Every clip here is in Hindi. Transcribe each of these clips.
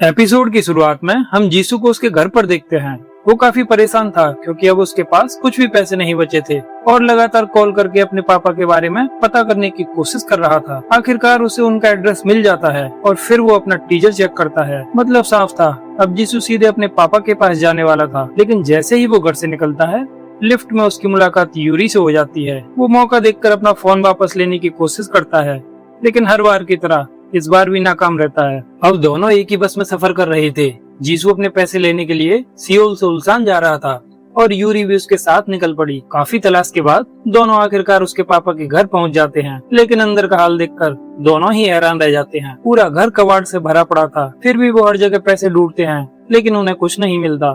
एपिसोड की शुरुआत में हम जीसू को उसके घर पर देखते हैं। वो काफी परेशान था क्योंकि अब उसके पास कुछ भी पैसे नहीं बचे थे और लगातार कॉल करके अपने पापा के बारे में पता करने की कोशिश कर रहा था। आखिरकार उसे उनका एड्रेस मिल जाता है और फिर वो अपना टीचर चेक करता है। मतलब साफ था, अब जीसू सीधे अपने पापा के पास जाने वाला था। लेकिन जैसे ही वो घर से निकलता है, लिफ्ट में उसकी मुलाकात यूरी से हो जाती है। वो मौका देखकर अपना फोन वापस लेने की कोशिश करता है, लेकिन हर बार की तरह इस बार भी नाकाम रहता है। अब दोनों एक ही बस में सफर कर रहे थे। जीसू अपने पैसे लेने के लिए सियोल से उल्सान जा रहा था और यूरी भी उसके साथ निकल पड़ी। काफी तलाश के बाद दोनों आखिरकार उसके पापा के घर पहुंच जाते हैं, लेकिन अंदर का हाल देखकर दोनों ही हैरान रह जाते हैं। पूरा घर कबाड़ से भरा पड़ा था, फिर भी वो हर जगह पैसे ढूंढते हैं, लेकिन उन्हें कुछ नहीं मिलता।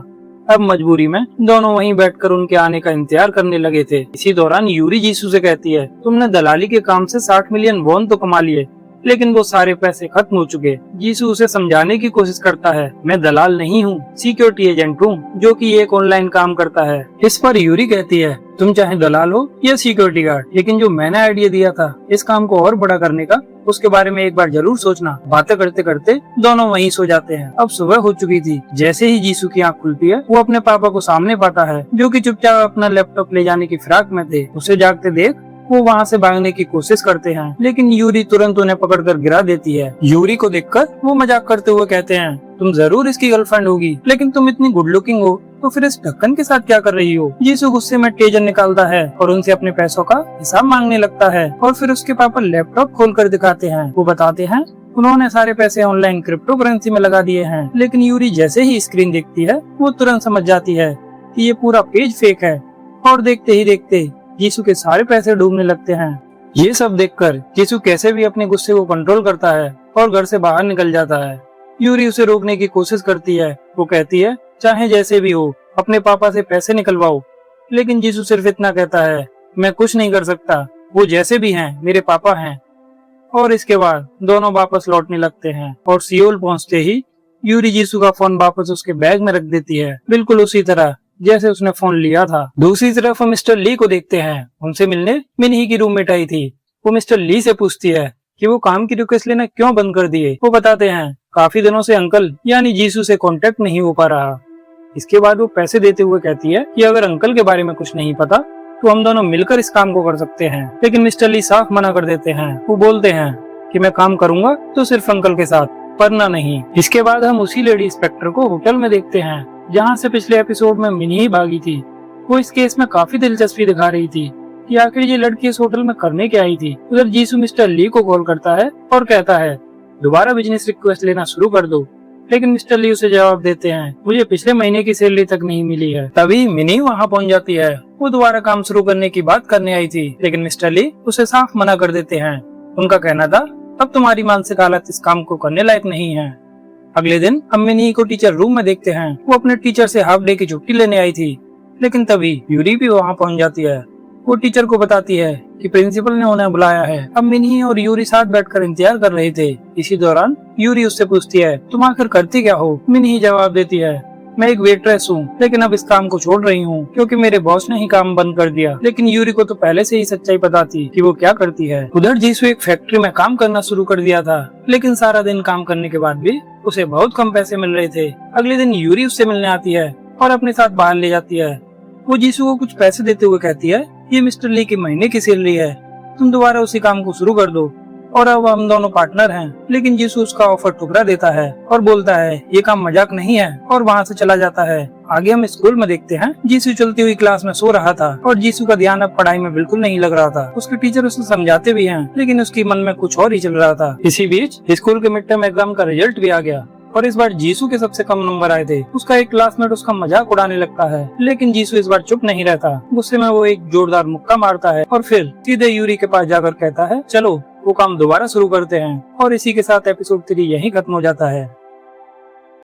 अब मजबूरी में दोनों वहीं बैठकर उनके आने का इंतजार करने लगे थे। इसी दौरान यूरी जीसू से कहती है, तुमने दलाली के काम से 60 मिलियन वॉन तो कमा लिए, लेकिन वो सारे पैसे खत्म हो चुके। जीसू उसे समझाने की कोशिश करता है, मैं दलाल नहीं हूँ, सिक्योरिटी एजेंट हूँ जो कि एक ऑनलाइन काम करता है। इस पर यूरी कहती है, तुम चाहे दलाल हो या सिक्योरिटी गार्ड, लेकिन जो मैंने आइडिया दिया था इस काम को और बड़ा करने का, उसके बारे में एक बार जरूर सोचना। बातें करते करते दोनों वहीं सो जाते हैं। अब सुबह हो चुकी थी। जैसे ही जीसू की आंख खुलती है, वो अपने पापा को सामने पाता है, जो कि चुपचाप अपना लैपटॉप ले जाने की फिराक में थे। उसे जागते देख वो वहाँ से भागने की कोशिश करते हैं, लेकिन यूरी तुरंत उन्हें पकड़कर गिरा देती है। यूरी को देखकर वो मजाक करते हुए कहते हैं, तुम जरूर इसकी गर्लफ्रेंड होगी, लेकिन तुम इतनी गुड लुकिंग हो तो फिर इस ढक्कन के साथ क्या कर रही हो। जीसू गुस्से में टेजर निकालता है और उनसे अपने पैसों का हिसाब मांगने लगता है। और फिर उसके पापा लैपटॉप खोल कर दिखाते हैं। वो बताते हैं उन्होंने सारे पैसे ऑनलाइन क्रिप्टो करेंसी में लगा दिए हैं। लेकिन यूरी जैसे ही स्क्रीन देखती है, वो तुरंत समझ जाती है कि ये पूरा पेज फेक है। और देखते ही देखते जीसू के सारे पैसे डूबने लगते हैं। ये सब देखकर जीसू कैसे भी अपने गुस्से को कंट्रोल करता है और घर से बाहर निकल जाता है। यूरी उसे रोकने की कोशिश करती है। वो कहती है, चाहे जैसे भी हो अपने पापा से पैसे निकलवाओ। लेकिन जीसू सिर्फ इतना कहता है, मैं कुछ नहीं कर सकता, वो जैसे भी हैं मेरे पापा हैं। और इसके बाद दोनों वापस लौटने लगते हैं और सियोल पहुंचते ही यूरी जीसू का फोन वापस उसके बैग में रख देती है, बिल्कुल उसी तरह जैसे उसने फोन लिया था। दूसरी तरफ हम मिस्टर ली को देखते हैं। उनसे मिलने मिनी की रूममेट आई थी। वो मिस्टर ली से पूछती है कि वो काम की रिक्वेस्ट लेना क्यों बंद कर दिए। वो बताते हैं, काफी दिनों से अंकल यानी जीसू से कांटेक्ट नहीं हो पा रहा। इसके बाद वो पैसे देते हुए कहती है कि अगर अंकल के बारे में कुछ नहीं पता तो हम दोनों मिलकर इस काम को कर सकते हैं। लेकिन मिस्टर ली साफ मना कर देते हैं। वो बोलते हैं कि मैं काम करूंगा तो सिर्फ अंकल के साथ, वरना नहीं। इसके बाद हम उसी लेडी इंस्पेक्टर को होटल में देखते हैं जहाँ से पिछले एपिसोड में मिनी ही भागी थी। वो इस केस में काफी दिलचस्पी दिखा रही थी कि आखिर ये लड़की इस होटल में करने क्या आई थी। उधर जीसू मिस्टर ली को कॉल करता है और कहता है, दोबारा बिजनेस रिक्वेस्ट लेना शुरू कर दो। लेकिन मिस्टर ली उसे जवाब देते हैं, मुझे पिछले महीने की सैलरी तक नहीं मिली है। तभी मिनी वहाँ पहुँच जाती है। वो दोबारा काम शुरू करने की बात करने आई थी, लेकिन मिस्टर ली उसे साफ मना कर देते हैं। उनका कहना था, अब तुम्हारी मानसिक हालत इस काम को करने लायक नहीं है। अगले दिन हम मिनी को टीचर रूम में देखते हैं। वो अपने टीचर से हाफ डे की छुट्टी लेने आई थी, लेकिन तभी यूरी भी वहाँ पहुँच जाती है। वो टीचर को बताती है कि प्रिंसिपल ने उन्हें बुलाया है। अब मिनी और यूरी साथ बैठकर इंतजार कर रहे थे। इसी दौरान यूरी उससे पूछती है, तुम आखिर करती क्या हो। मिनी जवाब देती है, मैं एक वेट्रेस हूँ, लेकिन अब इस काम को छोड़ रही हूँ क्योंकि मेरे बॉस ने ही काम बंद कर दिया। लेकिन यूरी को तो पहले से ही सच्चाई पता थी कि वो क्या करती है। उधर जीसू एक फैक्ट्री में काम करना शुरू कर दिया था, लेकिन सारा दिन काम करने के बाद भी उसे बहुत कम पैसे मिल रहे थे। अगले दिन यूरी उससे मिलने आती है और अपने साथ बाहर ले जाती है। वो जीसू को कुछ पैसे देते हुए कहती है, ये मिस्टर ली की महीने की सैलरी है, तुम दोबारा उसी काम को शुरू कर दो और अब हम दोनों पार्टनर हैं। लेकिन जीसू उसका ऑफर ठुकरा देता है और बोलता है, ये काम मजाक नहीं है, और वहाँ से चला जाता है। आगे हम स्कूल में देखते हैं, जीसू चलती हुई क्लास में सो रहा था और जीसू का ध्यान अब पढ़ाई में बिल्कुल नहीं लग रहा था। उसके टीचर उसे समझाते भी हैं, लेकिन उसकी मन में कुछ और ही चल रहा था। इसी बीच स्कूल के मिड टर्म एग्जाम का रिजल्ट भी आ गया और इस बार जीसू के सबसे कम नंबर आए थे। उसका एक क्लासमेट उसका मजाक उड़ाने लगता है, लेकिन जीसू इस बार चुप नहीं रहता। गुस्से में वो एक जोरदार मुक्का मारता है और फिर सीधे यूरी के पास जाकर कहता है, चलो वो काम दोबारा शुरू करते हैं। और इसी के साथ एपिसोड 3 यहीं खत्म हो जाता है।